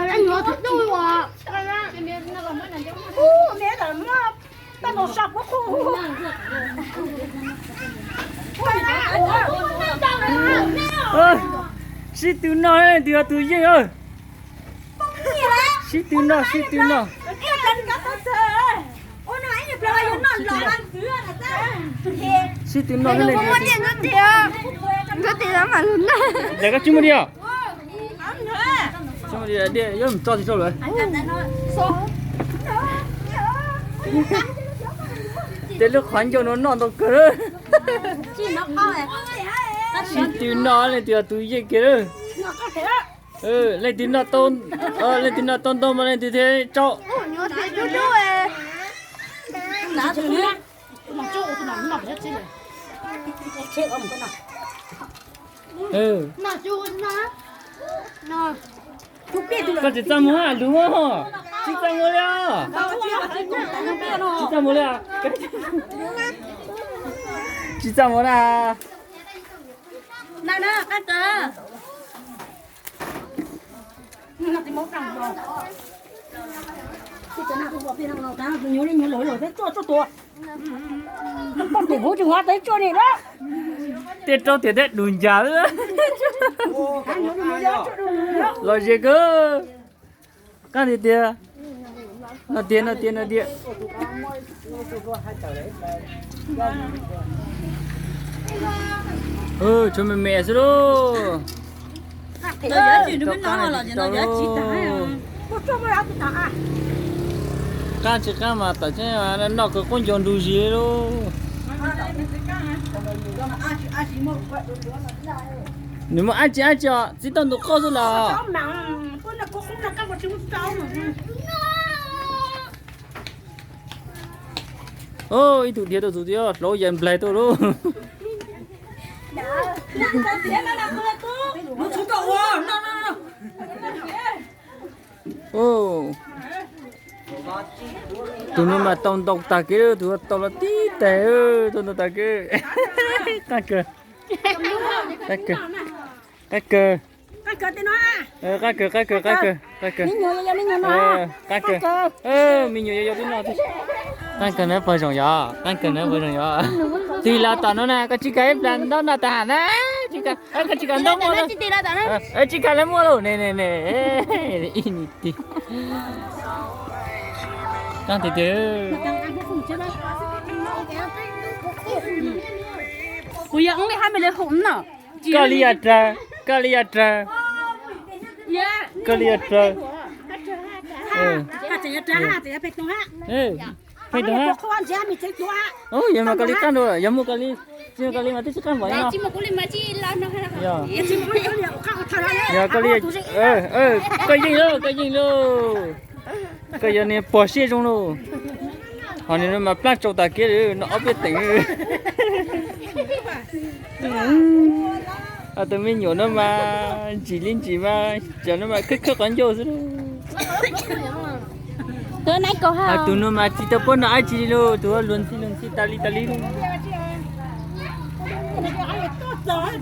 anh ngồi thích đuôi quá mẹ là nó ta nó sập quá khu ơi xí từ nó này từ gì ơi xí từ nó xí từ nó lên không muốn điện rất tiền lắm mà luôn đấy để cái chim đi à chim đi đi yêu mình cho thì sao rồi để lúc khoan cho nó non đâu cơ xí từ nó này từ gì kia lên từ nó tôn lên từ nó tôn mà lên từ thế cho nhớ thế chú ấy đã từ nữa mà chỗ thì nó nằm hết trên này chết ông con nào nó chú nó chú biết được có chỉ trăm mua à đúng không chỉ trăm mua了chỉ trăm mua了chỉ trăm mua là nè nè các cờ nó thì mốt rằng rồi cái nào cũng bỏ tiền nào ta nhớ đi nhớ lỗi thế cho tôi nó bắt để hỗ trợ hóa tới cho này đó tiền trâu tiền đấy đùn giá nữa anh nhớ đi nhớ rồi gì cơ cái gì tiền nó tiền chúng mình mẹ rồi tôi nhớ chuyện nó nói là nó nhớ chỉ tại một chỗ mới ăn tại cái chỉ cái mà tại chứ nó có con chồn đủ gì đâu nếu mà ăn chỉ chỉ tao nó khó rồi là cháu nặng con là cũng là các con chúng cháu ôi tụi điên lỗ dần play tôi luôn nó xuống cậu à nó ô tụi nó mà tông ta kia tụi nó là tí tệ tụi nó ta kia cái cơ cái cờ tên nó à cái cơ nín nhớ nó cái cơ mình nhiều tí nó cái cơ nó phải rồi ya thì là tao nó nè cái chỉ cái plan đó là tao nè chỉ cái đông mua đó chỉ cái lấy mua luôn nè in đi đang từ từ bây giờ ông đi hai mươi lấy hỗn nè Kaliatra hạt chỉ phải tung hạt phải đúng không? không ăn gì mình thấy quá Oh, ya mau kali kan rồi, ya mau kali mati sekarang banyak. chỉ một cái mà chỉ làm nó hay là chỉ có những điều khác thôi đấy Ya kali, cái gì luôn, cái gì này bỏ xe trong luôn. Họ này mà plant trồng tại kia nó ốp biết tỉnh. À tụi mình nhổ nó mà chỉ mà cho nó mà khích con dâu rồi. tôi này có hả À tụi nó mà chỉ tập nó ai chỉ luôn, tụi luôn xí tali luôn.